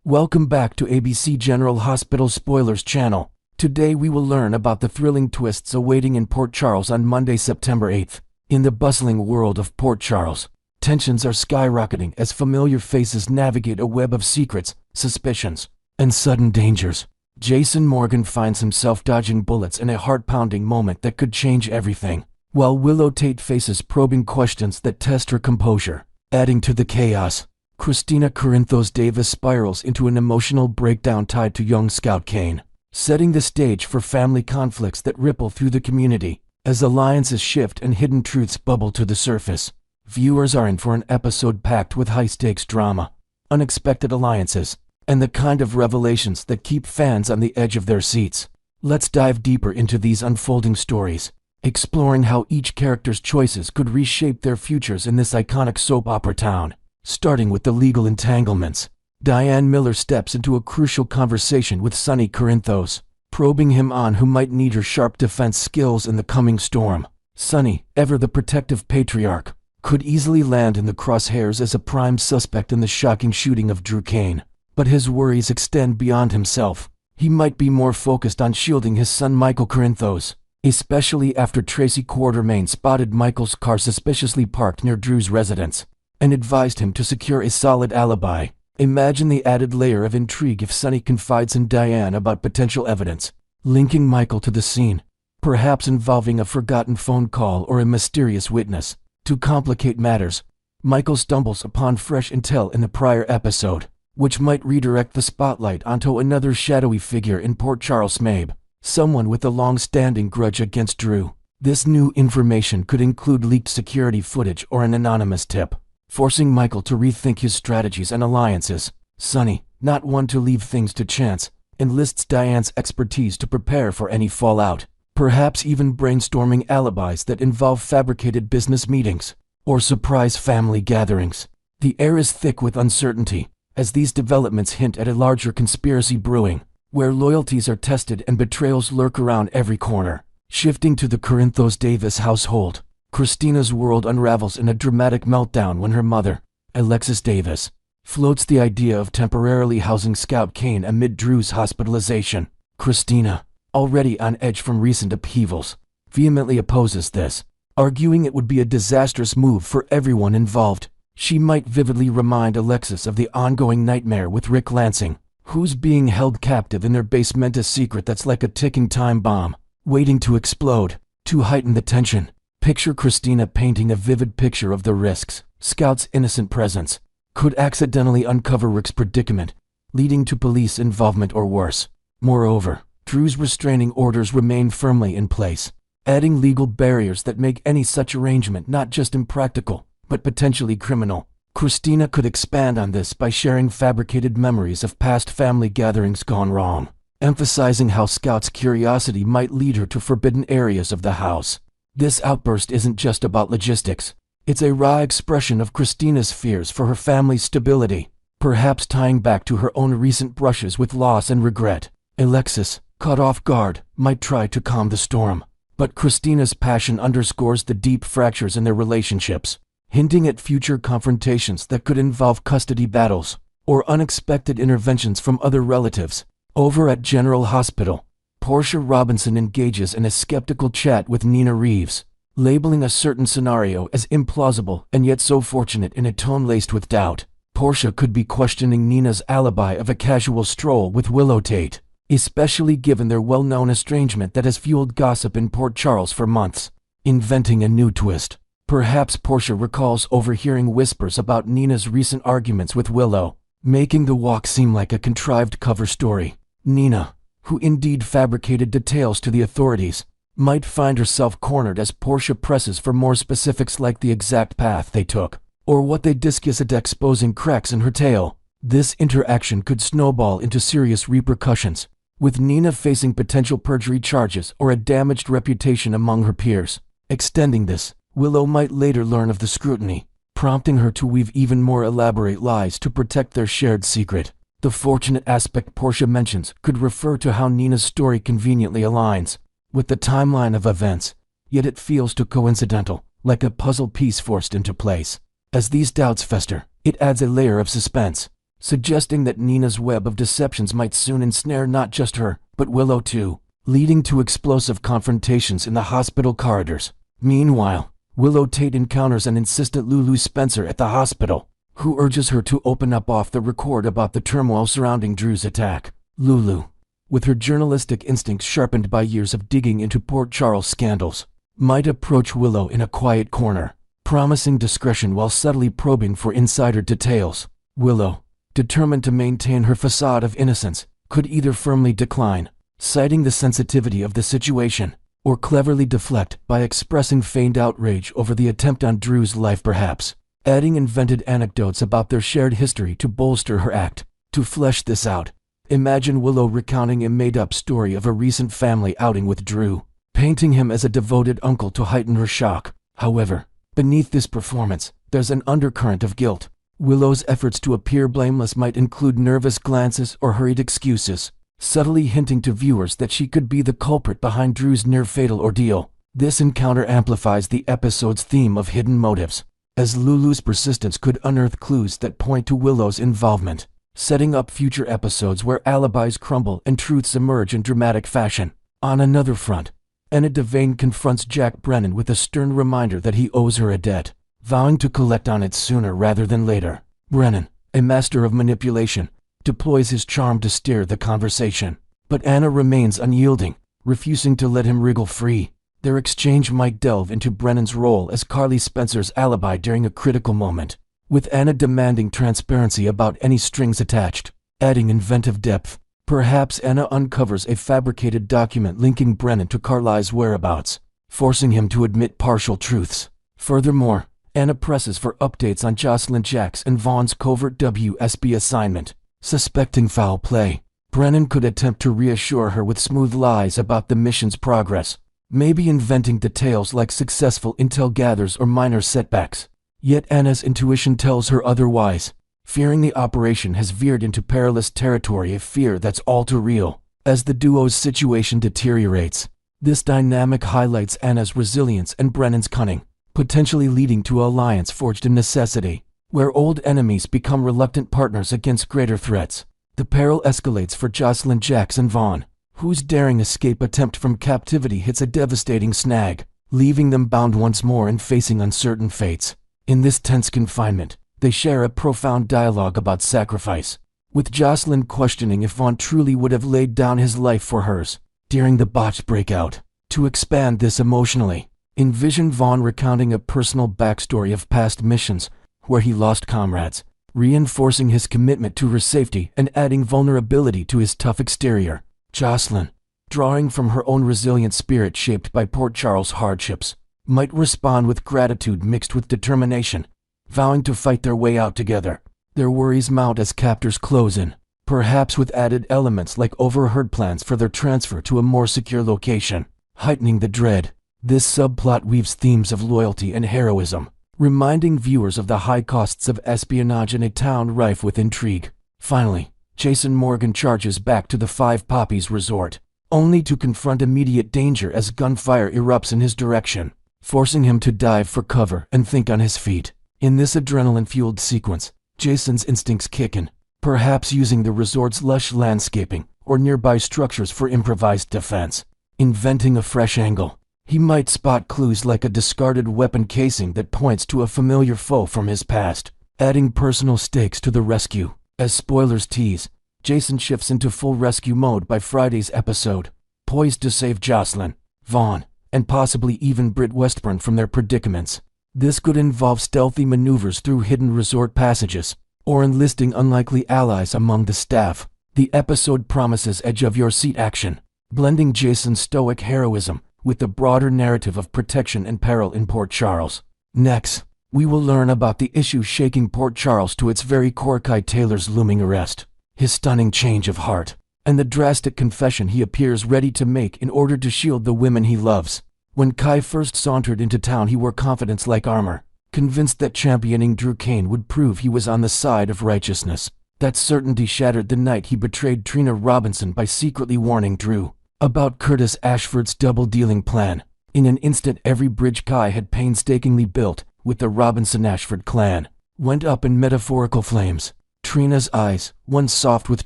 Welcome back to ABC General Hospital Spoilers channel. Today we will learn about the thrilling twists awaiting in Port Charles on Monday, September 8th. In the bustling world of Port Charles, tensions are skyrocketing as familiar faces navigate a web of secrets, suspicions, and sudden dangers. Jason Morgan finds himself dodging bullets in a heart-pounding moment that could change everything, while Willow Tate faces probing questions that test her composure. Adding to the chaos, Christina Corinthos Davis spirals into an emotional breakdown tied to young Scout Kane, setting the stage for family conflicts that ripple through the community. As alliances shift and hidden truths bubble to the surface, viewers are in for an episode packed with high-stakes drama, unexpected alliances, and the kind of revelations that keep fans on the edge of their seats. Let's dive deeper into these unfolding stories, exploring how each character's choices could reshape their futures in this iconic soap opera town. Starting with the legal entanglements, Diane Miller steps into a crucial conversation with Sonny Corinthos, probing him on who might need her sharp defense skills in the coming storm. Sonny, ever the protective patriarch, could easily land in the crosshairs as a prime suspect in the shocking shooting of Drew Kane. But his worries extend beyond himself. He might be more focused on shielding his son Michael Corinthos, especially after Tracy Quartermain spotted Michael's car suspiciously parked near Drew's residence and advised him to secure a solid alibi. Imagine the added layer of intrigue if Sonny confides in Diane about potential evidence linking Michael to the scene, perhaps involving a forgotten phone call or a mysterious witness. To complicate matters, Michael stumbles upon fresh intel in the prior episode, which might redirect the spotlight onto another shadowy figure in Port Charles, Mabe, someone with a long-standing grudge against Drew. This new information could include leaked security footage or an anonymous tip, forcing Michael to rethink his strategies and alliances. Sonny, not one to leave things to chance, enlists Diane's expertise to prepare for any fallout, perhaps even brainstorming alibis that involve fabricated business meetings or surprise family gatherings. The air is thick with uncertainty, as these developments hint at a larger conspiracy brewing, where loyalties are tested and betrayals lurk around every corner. Shifting to the Corinthos Davis household, Christina's world unravels in a dramatic meltdown when her mother, Alexis Davis, floats the idea of temporarily housing Scout Kane amid Drew's hospitalization. Christina, already on edge from recent upheavals, vehemently opposes this, arguing it would be a disastrous move for everyone involved. She might vividly remind Alexis of the ongoing nightmare with Rick Lansing, who's being held captive in their basement, a secret that's like a ticking time bomb, waiting to explode. To heighten the tension, picture Christina painting a vivid picture of the risks Scout's innocent presence could accidentally uncover Rick's predicament, leading to police involvement or worse. Moreover, Drew's restraining orders remain firmly in place, adding legal barriers that make any such arrangement not just impractical, but potentially criminal. Christina could expand on this by sharing fabricated memories of past family gatherings gone wrong, emphasizing how Scout's curiosity might lead her to forbidden areas of the house. This outburst isn't just about logistics. It's a raw expression of Christina's fears for her family's stability, perhaps tying back to her own recent brushes with loss and regret. Alexis, caught off guard, might try to calm the storm, but Christina's passion underscores the deep fractures in their relationships, hinting at future confrontations that could involve custody battles or unexpected interventions from other relatives. Over at General Hospital, Portia Robinson engages in a skeptical chat with Nina Reeves, labeling a certain scenario as implausible and yet so fortunate in a tone laced with doubt. Portia could be questioning Nina's alibi of a casual stroll with Willow Tate, especially given their well-known estrangement that has fueled gossip in Port Charles for months. Inventing a new twist, perhaps Portia recalls overhearing whispers about Nina's recent arguments with Willow, making the walk seem like a contrived cover story. Nina, who indeed fabricated details to the authorities, might find herself cornered as Portia presses for more specifics like the exact path they took, or what they discuss at exposing cracks in her tale. This interaction could snowball into serious repercussions, with Nina facing potential perjury charges or a damaged reputation among her peers. Extending this, Willow might later learn of the scrutiny, prompting her to weave even more elaborate lies to protect their shared secret. The fortunate aspect Portia mentions could refer to how Nina's story conveniently aligns with the timeline of events, yet it feels too coincidental, like a puzzle piece forced into place. As these doubts fester, it adds a layer of suspense. suggesting that Nina's web of deceptions might soon ensnare not just her, but Willow too, leading to explosive confrontations in the hospital corridors. Meanwhile, Willow Tate encounters an insistent Lulu Spencer at the hospital, who urges her to open up off the record about the turmoil surrounding Drew's attack. Lulu, with her journalistic instincts sharpened by years of digging into Port Charles scandals, might approach Willow in a quiet corner, promising discretion while subtly probing for insider details. Willow, determined to maintain her facade of innocence, could either firmly decline, citing the sensitivity of the situation, or cleverly deflect by expressing feigned outrage over the attempt on Drew's life, perhaps adding invented anecdotes about their shared history to bolster her act. To flesh this out, imagine Willow recounting a made-up story of a recent family outing with Drew, painting him as a devoted uncle to heighten her shock. However, beneath this performance, there's an undercurrent of guilt. Willow's efforts to appear blameless might include nervous glances or hurried excuses, subtly hinting to viewers that she could be the culprit behind Drew's near-fatal ordeal. This encounter amplifies the episode's theme of hidden motives, as Lulu's persistence could unearth clues that point to Willow's involvement, setting up future episodes where alibis crumble and truths emerge in dramatic fashion. On another front, Anna Devane confronts Jack Brennan with a stern reminder that he owes her a debt, vowing to collect on it sooner rather than later. Brennan, a master of manipulation, deploys his charm to steer the conversation, but Anna remains unyielding, refusing to let him wriggle free. Their exchange might delve into Brennan's role as Carly Spencer's alibi during a critical moment, with Anna demanding transparency about any strings attached, adding inventive depth. Perhaps Anna uncovers a fabricated document linking Brennan to Carly's whereabouts, forcing him to admit partial truths. Furthermore, Anna presses for updates on Jocelyn Jacks and Vaughn's covert WSB assignment. Suspecting foul play, Brennan could attempt to reassure her with smooth lies about the mission's progress, maybe inventing details like successful intel gathers or minor setbacks. Yet Anna's intuition tells her otherwise, fearing the operation has veered into perilous territory, a fear that's all too real. As the duo's situation deteriorates, this dynamic highlights Anna's resilience and Brennan's cunning, potentially leading to an alliance forged in necessity, where old enemies become reluctant partners against greater threats. The peril escalates for Jocelyn Jacks and Vaughn, whose daring escape attempt from captivity hits a devastating snag, leaving them bound once more and facing uncertain fates. In this tense confinement, they share a profound dialogue about sacrifice, with Jocelyn questioning if Vaughn truly would have laid down his life for hers during the botched breakout. To expand this emotionally, envision Vaughn recounting a personal backstory of past missions where he lost comrades, reinforcing his commitment to her safety and adding vulnerability to his tough exterior. Jocelyn, drawing from her own resilient spirit shaped by Port Charles hardships, might respond with gratitude mixed with determination, vowing to fight their way out together. Their worries mount as captors close in, perhaps with added elements like overheard plans for their transfer to a more secure location, heightening the dread. This subplot weaves themes of loyalty and heroism, reminding viewers of the high costs of espionage in a town rife with intrigue. Finally, Jason Morgan charges back to the Five Poppies resort, only to confront immediate danger as gunfire erupts in his direction, forcing him to dive for cover and think on his feet. In this adrenaline-fueled sequence, Jason's instincts kick in, perhaps using the resort's lush landscaping or nearby structures for improvised defense. Inventing a fresh angle, he might spot clues like a discarded weapon casing that points to a familiar foe from his past, adding personal stakes to the rescue. As spoilers tease, Jason shifts into full rescue mode by Friday's episode, poised to save Jocelyn, Vaughn, and possibly even Britt Westburn from their predicaments. This could involve stealthy maneuvers through hidden resort passages, or enlisting unlikely allies among the staff. The episode promises edge-of-your-seat action, blending Jason's stoic heroism with the broader narrative of protection and peril in Port Charles. Next, we will learn about the issues shaking Port Charles to its very core: Kai Taylor's looming arrest, his stunning change of heart, and the drastic confession he appears ready to make in order to shield the women he loves. When Kai first sauntered into town, he wore confidence like armor, convinced that championing Drew Kane would prove he was on the side of righteousness. That certainty shattered the night he betrayed Trina Robinson by secretly warning Drew about Curtis Ashford's double-dealing plan. In an instant, every bridge Kai had painstakingly built with the Robinson-Ashford clan went up in metaphorical flames. Trina's eyes, once soft with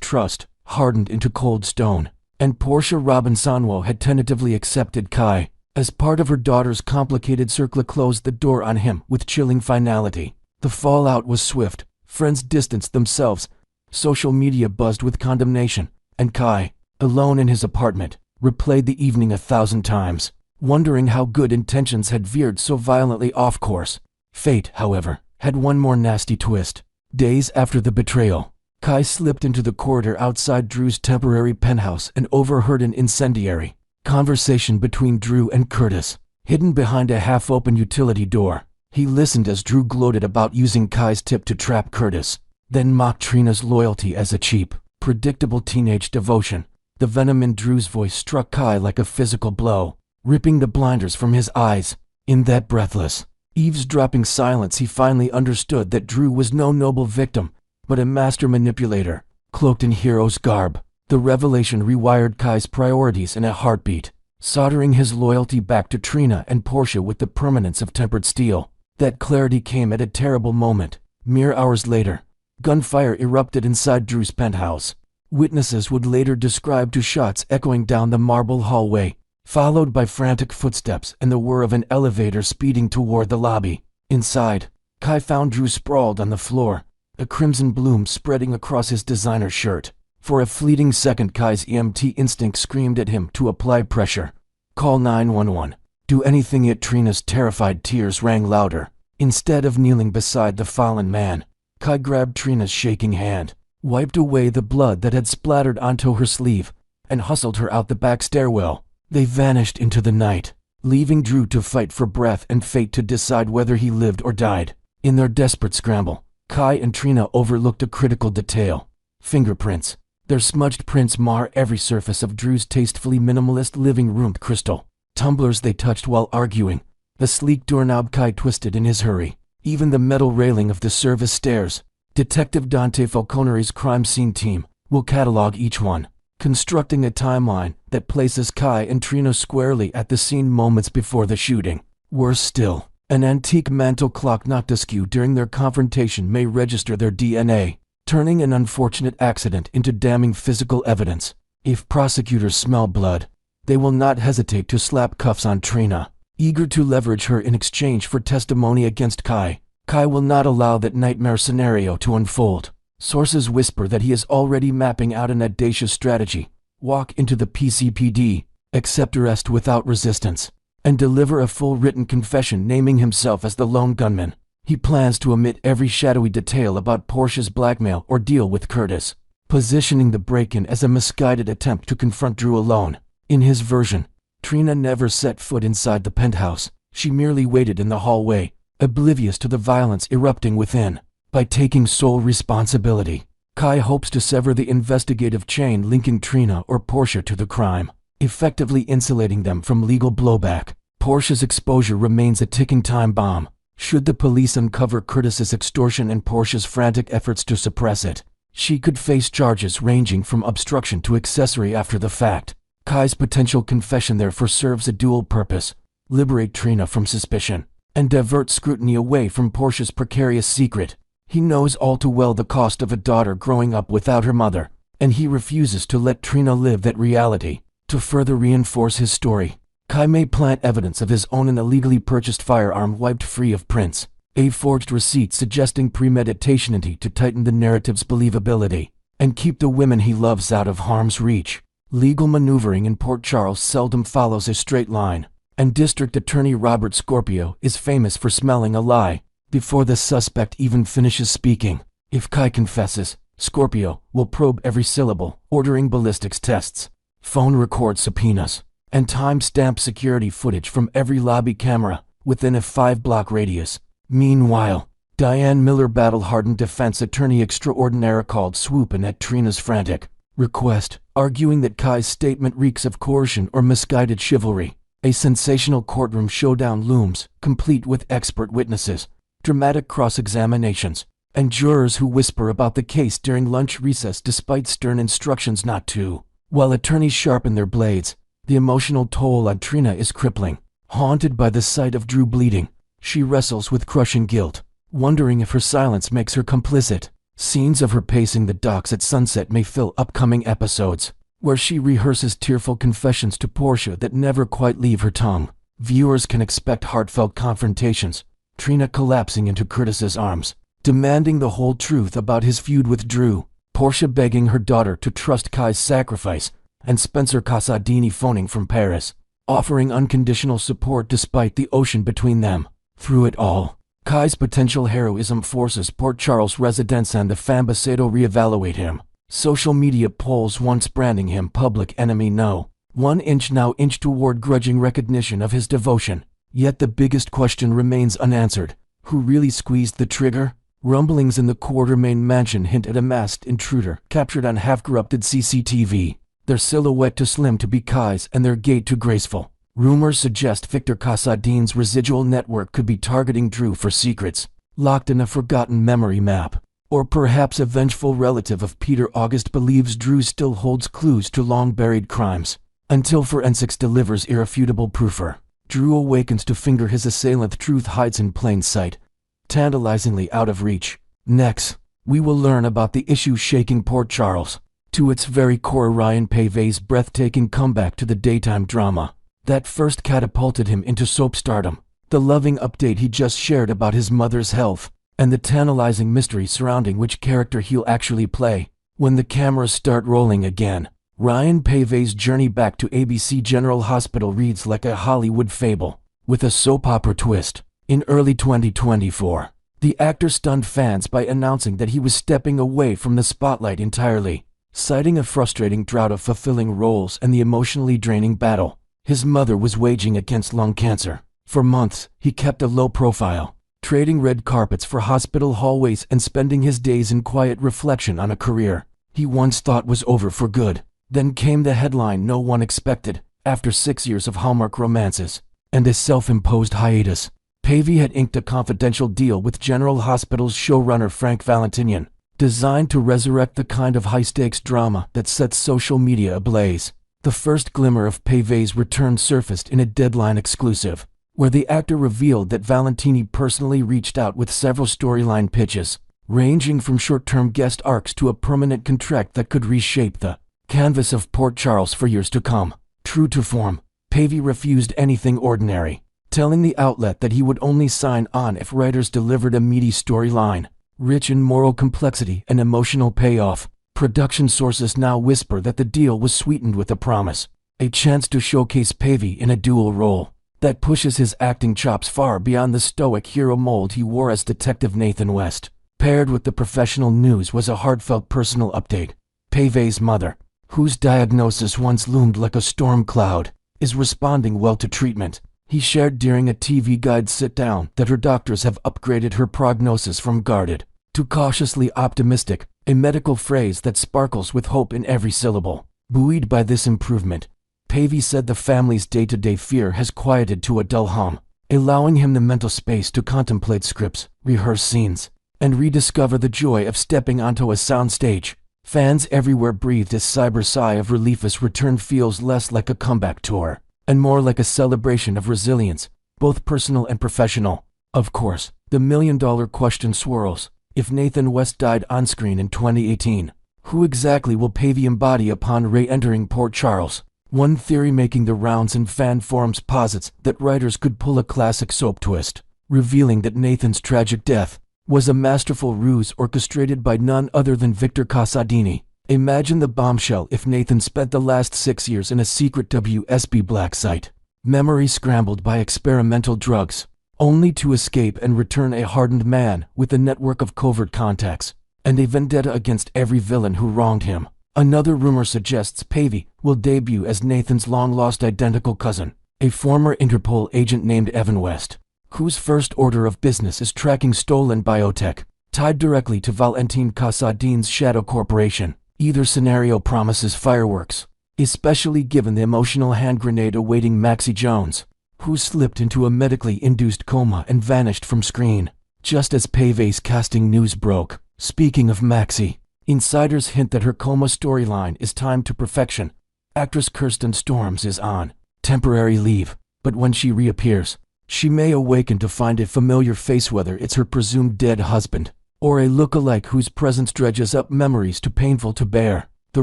trust, hardened into cold stone, and Portia Robinson had tentatively accepted Kai. As part of her daughter's complicated circle closed the door on him with chilling finality. The fallout was swift. Friends distanced themselves. Social media buzzed with condemnation. And Kai, alone in his apartment, replayed the evening 1,000 times, wondering how good intentions had veered so violently off course. Fate, however, had one more nasty twist. Days after the betrayal, Kai slipped into the corridor outside Drew's temporary penthouse and overheard an incendiary conversation between Drew and Curtis, hidden behind a half-open utility door. He listened as Drew gloated about using Kai's tip to trap Curtis, then mocked Trina's loyalty as a cheap, predictable teenage devotion. The venom in Drew's voice struck Kai like a physical blow, ripping the blinders from his eyes. In that breathless, eavesdropping silence, he finally understood that Drew was no noble victim, but a master manipulator, cloaked in hero's garb. The revelation rewired Kai's priorities in a heartbeat, soldering his loyalty back to Trina and Portia with the permanence of tempered steel. That clarity came at a terrible moment. Mere hours later, gunfire erupted inside Drew's penthouse. Witnesses would later describe two shots echoing down the marble hallway, followed by frantic footsteps and the whir of an elevator speeding toward the lobby. Inside, Kai found Drew sprawled on the floor, a crimson bloom spreading across his designer shirt. For a fleeting second, Kai's EMT instinct screamed at him to apply pressure. Call 911. Do anything, yet Trina's terrified tears rang louder. Instead of kneeling beside the fallen man, Kai grabbed Trina's shaking hand, wiped away the blood that had splattered onto her sleeve, and hustled her out the back stairwell. They vanished into the night, leaving Drew to fight for breath and fate to decide whether he lived or died. In their desperate scramble, Kai and Trina overlooked a critical detail: fingerprints. Their smudged prints mar every surface of Drew's tastefully minimalist living room: crystal tumblers they touched while arguing, the sleek doorknob Kai twisted in his hurry, even the metal railing of the service stairs. Detective Dante Falcone's crime scene team will catalog each one, constructing a timeline that places Kai and Trina squarely at the scene moments before the shooting. Worse still, an antique mantel clock knocked askew during their confrontation may register their DNA, turning an unfortunate accident into damning physical evidence. If prosecutors smell blood, they will not hesitate to slap cuffs on Trina, eager to leverage her in exchange for testimony against Kai. Kai will not allow that nightmare scenario to unfold. Sources whisper that he is already mapping out an audacious strategy: walk into the PCPD, accept arrest without resistance, and deliver a full written confession naming himself as the lone gunman. He plans to omit every shadowy detail about Portia's blackmail or deal with Curtis, positioning the break-in as a misguided attempt to confront Drew alone. In his version, Trina never set foot inside the penthouse. She merely waited in the hallway, oblivious to the violence erupting within. By taking sole responsibility, Kai hopes to sever the investigative chain linking Trina or Portia to the crime, effectively insulating them from legal blowback. Portia's exposure remains a ticking time bomb. Should the police uncover Curtis's extortion and Portia's frantic efforts to suppress it, she could face charges ranging from obstruction to accessory after the fact. Kai's potential confession therefore serves a dual purpose: liberate Trina from suspicion, and divert scrutiny away from Portia's precarious secret. He knows all too well the cost of a daughter growing up without her mother, and he refuses to let Trina live that reality. To further reinforce his story, Kai may plant evidence of his own: an illegally purchased firearm wiped free of prints, a forged receipt suggesting premeditation to tighten the narrative's believability, and keep the women he loves out of harm's reach. Legal maneuvering in Port Charles seldom follows a straight line, and District Attorney Robert Scorpio is famous for smelling a lie before the suspect even finishes speaking. If Kai confesses, Scorpio will probe every syllable, ordering ballistics tests, phone record subpoenas, and time-stamp security footage from every lobby camera within a 5-block radius. Meanwhile, Diane Miller, battle-hardened defense attorney extraordinaire, called swooping at Trina's frantic request, arguing that Kai's statement reeks of coercion or misguided chivalry. A sensational courtroom showdown looms, complete with expert witnesses, dramatic cross-examinations, and jurors who whisper about the case during lunch recess despite stern instructions not to. While attorneys sharpen their blades, the emotional toll on Trina is crippling. Haunted by the sight of Drew bleeding, she wrestles with crushing guilt, wondering if her silence makes her complicit. Scenes of her pacing the docks at sunset may fill upcoming episodes, where she rehearses tearful confessions to Portia that never quite leave her tongue. Viewers can expect heartfelt confrontations, Trina collapsing into Curtis's arms, demanding the whole truth about his feud with Drew, Portia begging her daughter to trust Kai's sacrifice, and Spencer Casadini phoning from Paris, offering unconditional support despite the ocean between them. Through it all, Kai's potential heroism forces Port Charles residents and the Fambasado reevaluate him. Social media polls once branding him public enemy no. 1 inch now inch toward grudging recognition of his devotion. Yet the biggest question remains unanswered. Who really squeezed the trigger? Rumblings in the Quartermain mansion hint at a masked intruder captured on half-corrupted CCTV. Their silhouette too slim to be Kai's and their gait too graceful. Rumors suggest Victor Casadin's residual network could be targeting Drew for secrets, locked in a forgotten memory map. Or perhaps a vengeful relative of Peter August believes Drew still holds clues to long-buried crimes. Until forensics delivers irrefutable proof, Drew awakens to finger his assailant. Truth hides in plain sight, tantalizingly out of reach. Next, we will learn about the issue shaking Port Charles. To its very core, Ryan Paevey's breathtaking comeback to the daytime drama that first catapulted him into soap stardom, the loving update he just shared about his mother's health, and the tantalizing mystery surrounding which character he'll actually play when the cameras start rolling again. Ryan Paevey's journey back to ABC General Hospital reads like a Hollywood fable, with a soap opera twist. In early 2024, the actor stunned fans by announcing that he was stepping away from the spotlight entirely, citing a frustrating drought of fulfilling roles and the emotionally draining battle his mother was waging against lung cancer. For months, he kept a low profile, trading red carpets for hospital hallways and spending his days in quiet reflection on a career he once thought was over for good. Then came the headline no one expected. After 6 years of Hallmark romances and a self-imposed hiatus, Paevey had inked a confidential deal with General Hospital's showrunner Frank Valentinian, designed to resurrect the kind of high-stakes drama that sets social media ablaze. The first glimmer of Paevey's return surfaced in a Deadline exclusive, where the actor revealed that Valentini personally reached out with several storyline pitches, ranging from short-term guest arcs to a permanent contract that could reshape the canvas of Port Charles for years to come. True to form, Paevey refused anything ordinary, telling the outlet that he would only sign on if writers delivered a meaty storyline, rich in moral complexity and emotional payoff. Production sources now whisper that the deal was sweetened with a promise, a chance to showcase Paevey in a dual role that pushes his acting chops far beyond the stoic hero mold he wore as Detective Nathan West. Paired with the professional news was a heartfelt personal update. Paevey's mother, whose diagnosis once loomed like a storm cloud, is responding well to treatment. He shared during a TV Guide sit-down that her doctors have upgraded her prognosis from guarded to cautiously optimistic, a medical phrase that sparkles with hope in every syllable. Buoyed by this improvement, Paevey said the family's day-to-day fear has quieted to a dull hum, allowing him the mental space to contemplate scripts, rehearse scenes, and rediscover the joy of stepping onto a soundstage. Fans everywhere breathed a cyber sigh of relief as return feels less like a comeback tour, and more like a celebration of resilience, both personal and professional. Of course, the million-dollar question swirls. If Nathan West died on-screen in 2018, who exactly will Paevey embody upon re-entering Port Charles? One theory making the rounds in fan forums posits that writers could pull a classic soap twist, revealing that Nathan's tragic death was a masterful ruse orchestrated by none other than Victor Casadini. Imagine the bombshell if Nathan spent the last 6 years in a secret WSB black site, memory scrambled by experimental drugs, only to escape and return a hardened man with a network of covert contacts and a vendetta against every villain who wronged him. Another rumor suggests Paevey will debut as Nathan's long-lost identical cousin, a former Interpol agent named Evan West, whose first order of business is tracking stolen biotech, tied directly to Valentin Casadin's Shadow Corporation. Either scenario promises fireworks, especially given the emotional hand grenade awaiting Maxie Jones, who slipped into a medically induced coma and vanished from screen, just as Paevey's casting news broke. Speaking of Maxie, insiders hint that her coma storyline is timed to perfection. Actress Kirsten Storms is on temporary leave, but when she reappears, she may awaken to find a familiar face, whether it's her presumed dead husband, or a look-alike whose presence dredges up memories too painful to bear. The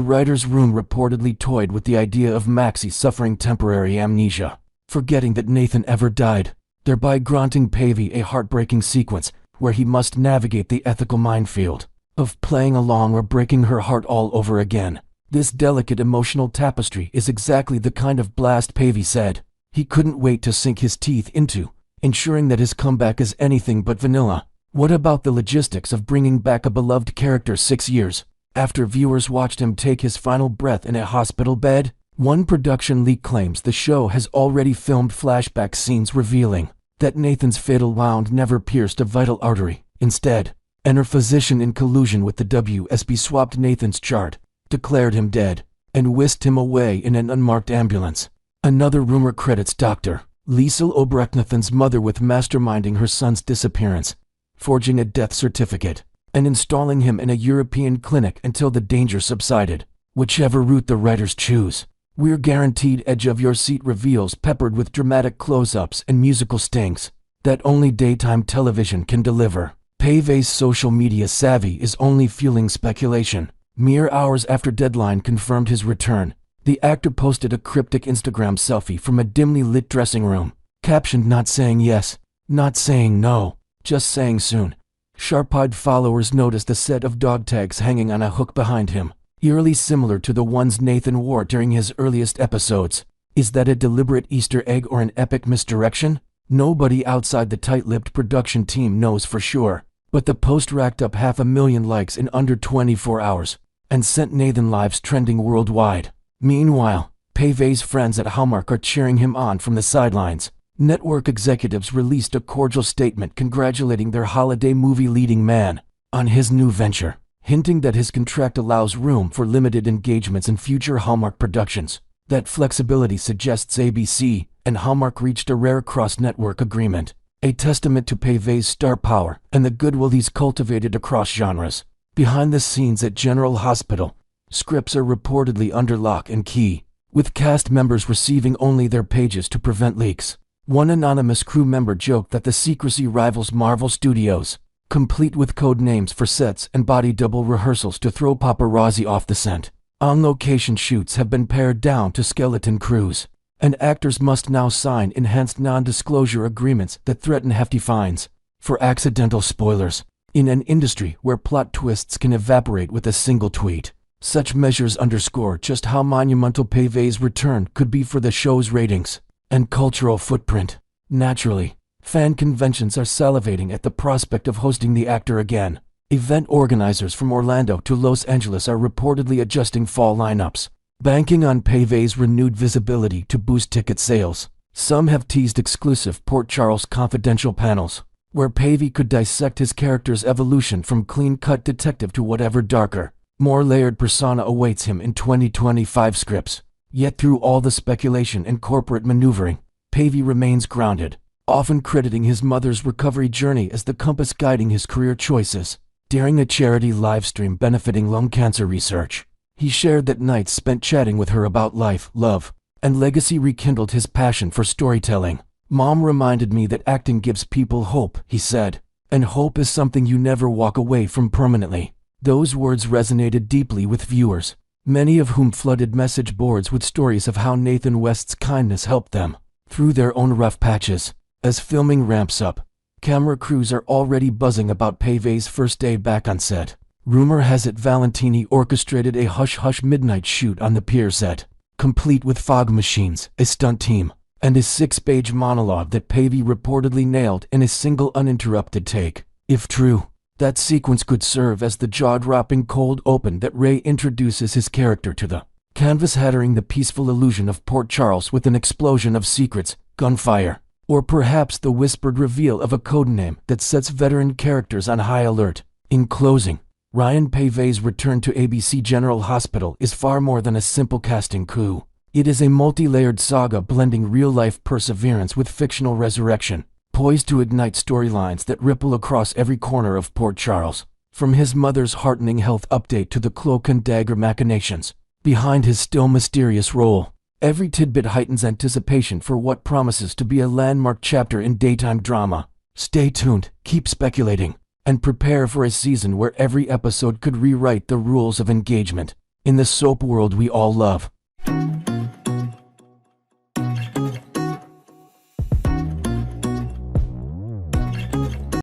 writer's room reportedly toyed with the idea of Maxie suffering temporary amnesia, forgetting that Nathan ever died, thereby granting Paevey a heartbreaking sequence where he must navigate the ethical minefield of playing along or breaking her heart all over again. This delicate emotional tapestry is exactly the kind of blast Paevey said he couldn't wait to sink his teeth into, ensuring that his comeback is anything but vanilla. What about the logistics of bringing back a beloved character 6 years after viewers watched him take his final breath in a hospital bed? One production leak claims the show has already filmed flashback scenes revealing that Nathan's fatal wound never pierced a vital artery. Instead, a physician in collusion with the WSB swapped Nathan's chart, declared him dead, and whisked him away in an unmarked ambulance. Another rumor credits Dr. Liesl Obrechtnathan's mother with masterminding her son's disappearance, forging a death certificate, and installing him in a European clinic until the danger subsided. Whichever route the writers choose, we're guaranteed edge-of-your-seat reveals peppered with dramatic close-ups and musical stings that only daytime television can deliver. Paevey's social media savvy is only fueling speculation. Mere hours after Deadline confirmed his return, the actor posted a cryptic Instagram selfie from a dimly lit dressing room, captioned "Not saying yes, not saying no, just saying soon." Sharp-eyed followers noticed a set of dog tags hanging on a hook behind him, eerily similar to the ones Nathan wore during his earliest episodes. Is that a deliberate Easter egg or an epic misdirection? Nobody outside the tight-lipped production team knows for sure, but the post racked up 500,000 likes in under 24 hours and sent Nathan lives trending worldwide. Meanwhile, Paevey's friends at Hallmark are cheering him on from the sidelines. Network executives released a cordial statement congratulating their holiday movie leading man on his new venture, hinting that his contract allows room for limited engagements in future Hallmark productions. That flexibility suggests ABC and Hallmark reached a rare cross-network agreement, a testament to Paevey's star power and the goodwill he's cultivated across genres. Behind the scenes at General Hospital, scripts are reportedly under lock and key, with cast members receiving only their pages to prevent leaks. One anonymous crew member joked that the secrecy rivals Marvel Studios, complete with code names for sets and body double rehearsals to throw paparazzi off the scent. On-location shoots have been pared down to skeleton crews, and actors must now sign enhanced non-disclosure agreements that threaten hefty fines for accidental spoilers. In an industry where plot twists can evaporate with a single tweet, such measures underscore just how monumental Paevey's return could be for the show's ratings and cultural footprint. Naturally, fan conventions are salivating at the prospect of hosting the actor again. Event organizers from Orlando to Los Angeles are reportedly adjusting fall lineups, banking on Paevey's renewed visibility to boost ticket sales. Some have teased exclusive Port Charles Confidential panels, where Paevey could dissect his character's evolution from clean-cut detective to whatever darker, more layered persona awaits him in 2025 scripts. Yet through all the speculation and corporate maneuvering, Paevey remains grounded, often crediting his mother's recovery journey as the compass guiding his career choices. During a charity livestream benefiting lung cancer research, he shared that nights spent chatting with her about life, love, and legacy rekindled his passion for storytelling. "Mom reminded me that acting gives people hope," he said, "and hope is something you never walk away from permanently." Those words resonated deeply with viewers, many of whom flooded message boards with stories of how Nathan West's kindness helped them through their own rough patches. As filming ramps up, camera crews are already buzzing about Paevey's first day back on set. Rumor has it Valentini orchestrated a hush-hush midnight shoot on the pier set, complete with fog machines, a stunt team, and a 6-page monologue that Paevey reportedly nailed in a single uninterrupted take. If true, that sequence could serve as the jaw-dropping cold open that Ray introduces his character to the canvas, hattering the peaceful illusion of Port Charles with an explosion of secrets, gunfire, or perhaps the whispered reveal of a codename that sets veteran characters on high alert. In closing, Ryan Paevey's return to ABC General Hospital is far more than a simple casting coup. It is a multi-layered saga blending real-life perseverance with fictional resurrection, poised to ignite storylines that ripple across every corner of Port Charles. From his mother's heartening health update to the cloak and dagger machinations behind his still mysterious role, every tidbit heightens anticipation for what promises to be a landmark chapter in daytime drama. Stay tuned, keep speculating, and prepare for a season where every episode could rewrite the rules of engagement. In the soap world we all love,